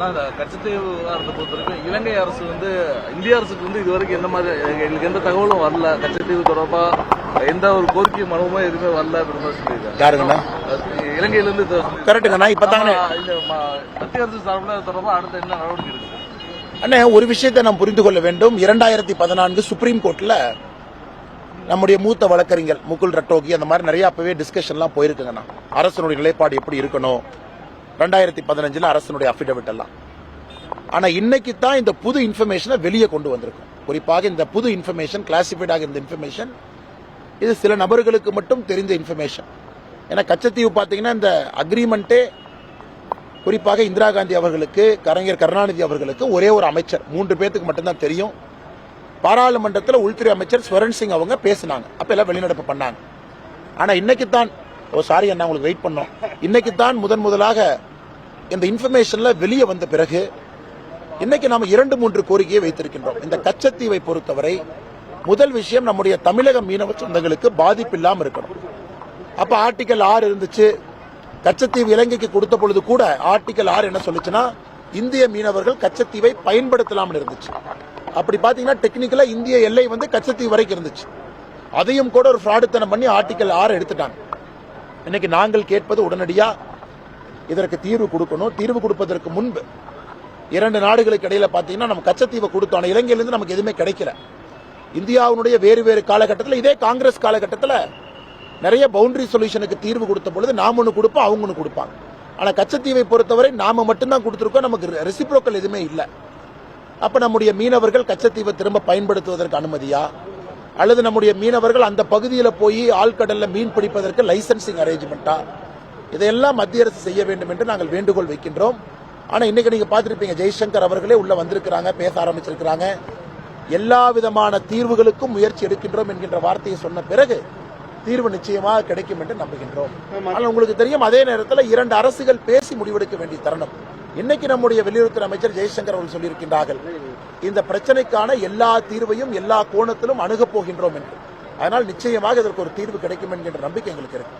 கச்சத்தீவு விவகாரத்தை பொறுத்தவரைக்கும் இலங்கை அரசு இந்திய அரசுக்கு இதுவரைக்கும் எந்த மாதிரி எங்களுக்கு எந்த தகவலும் வரல. கச்சத்தீவு தொடர்பா எந்த ஒரு கோரிக்கை மனுவுமே எதுவுமே வரல அப்படின்னு சொல்லியிருக்காங்க. இலங்கையிலிருந்து கரெக்டுங்கண்ணா. இப்பதாங்க மத்திய அரசு சார்பில் தொடர்பா அடுத்த என்ன நடவடிக்கை இருக்கு? அண்ணே, ஒரு விஷயத்தை நாம் புரிந்து கொள்ள வேண்டும். 2014 சுப்ரீம் கோர்ட்ல நம்முடைய மூத்த வழக்கறிஞர் முகுல் ரட்டோகி அந்த மாதிரி நிறைய அப்பவே டிஸ்கஷன்லாம் போயிருக்குங்கண்ணா. அரசனுடைய நிலைப்பாடு எப்படி இருக்கணும் 2015 அரசனுடைய அபிடவிட் எல்லாம். ஆனா இன்னைக்கு தான் இந்த புது இன்ஃபர்மேஷனை வெளியே கொண்டு வந்திருக்கும். குறிப்பாக இந்த புது இன்ஃபர்மேஷன் கிளாசிஃபைட் இருந்த இன்ஃபர்மேஷன் இது சில நபர்களுக்கு மட்டும் தெரிந்த இன்ஃபர்மேஷன். ஏன்னா கச்சத்தீவு பாத்தீங்கன்னா இந்த அக்ரிமெண்டே குறிப்பாக இந்திரா காந்தி அவர்களுக்கு கலைஞர் கருணாநிதி அவர்களுக்கு ஒரே ஒரு அமைச்சர் 3 பேருக்கு மட்டும்தான் தெரியும். பாராளுமன்றத்தில் உள்துறை அமைச்சர் ஸ்வரன் சிங் அவங்க பேசினாங்க. அப்ப எல்லாம் வெளிநடப்பு பண்ணாங்க. ஆனா இன்னைக்கு தான் சாரி அண்ணா உங்களுக்கு வெயிட் பண்ணோம். இன்னைக்கு தான் முதலாக இந்த இன்ஃபர்மேஷன்ல வெளியே வந்த பிறகு இன்னைக்கு நாம 2-3 கோரிக்கையை வைத்திருக்கின்றோம். இந்த கச்சத்தீவை பொறுத்தவரை முதல் விஷயம் நம்முடைய தமிழக மீனவ சொந்தங்களுக்கு பாதிப்பு இல்லாம இருக்கணும். அப்ப ஆர்டிகல் 6 இருந்துச்சு. கச்சத்தீவு இலங்கைக்கு கொடுத்த பொழுது கூட ஆர்டிகல் 6 என்ன சொல்லுச்சுன்னா இந்திய மீனவர்கள் கச்சத்தீவை பயன்படுத்தலாம் இருந்துச்சு. அப்படி பாத்தீங்கன்னா டெக்னிக்கலா இந்திய எல்லை கச்சத்தீவு வரைக்கும் இருந்துச்சு. அதையும் கூட ஒரு ஃப்ராடுத்தனம் பண்ணி ஆர்டிகல் 6 எடுத்துட்டாங்க. இன்னைக்கு நாங்கள் கேட்பது உடனடியா இதற்கு தீர்வு கொடுக்கணும். தீர்வு கொடுப்பதற்கு முன்பு 2 நாடுகளுக்கு இடையில பாத்தீங்கன்னா நம்ம கச்சத்தீவை கொடுத்தோம். இலங்கையிலிருந்து நமக்கு எதுவுமே கிடைக்கல. இந்தியாவுடைய வேறு காலகட்டத்தில் இதே காங்கிரஸ் காலகட்டத்தில் நிறைய பவுண்டரி சொல்யூஷனுக்கு தீர்வு கொடுத்த பொழுது நாம ஒன்று கொடுப்போம், அவங்க ஒன்று கொடுப்பாங்க. ஆனா கச்சத்தீவை பொறுத்தவரை நாம மட்டும்தான் கொடுத்திருக்கோம், நமக்கு ரெசிப்ரோக்கல் எதுவுமே இல்லை. அப்ப நம்முடைய மீனவர்கள் கச்சத்தீவை திரும்ப பயன்படுத்துவதற்கு அனுமதியா அல்லது நம்முடைய மீனவர்கள் அந்த பகுதியில் போய் ஆழ்கடல்ல மீன் பிடிப்பதற்கு லைசன்சிங் அரேஞ்ச்மெண்டா இதையெல்லாம் மத்திய அரசு செய்ய வேண்டும் என்று நாங்கள் வேண்டுகோள் வைக்கின்றோம். ஆனா இன்னைக்கு நீங்க பார்த்திருப்பீங்க ஜெய்சங்கர் அவர்களே உள்ள வந்திருக்கிறாங்க, பேச ஆரம்பிச்சிருக்கிறாங்க. எல்லா விதமான தீர்வுகளுக்கும் முயற்சி எடுக்கின்றோம் என்கின்ற வார்த்தையை சொன்ன பிறகு தீர்வு நிச்சயமாக கிடைக்கும் என்று நம்புகின்றோம். ஆனால் உங்களுக்கு தெரியும் அதே நேரத்தில் 2 அரசுகள் பேசி முடிவெடுக்க வேண்டிய தருணம். இன்னைக்கு நம்முடைய வெளியுறவுத்துறை அமைச்சர் ஜெய்சங்கர் அவர்கள் சொல்லியிருக்கின்றார்கள் இந்த பிரச்சனைக்கான எல்லா தீர்வையும் எல்லா கோணத்திலும் அணுகப் போகின்றோம் என்று. அதனால் நிச்சயமாக இதற்கு ஒரு தீர்வு கிடைக்கும் என்கின்ற நம்பிக்கை எங்களுக்கு இருக்கு.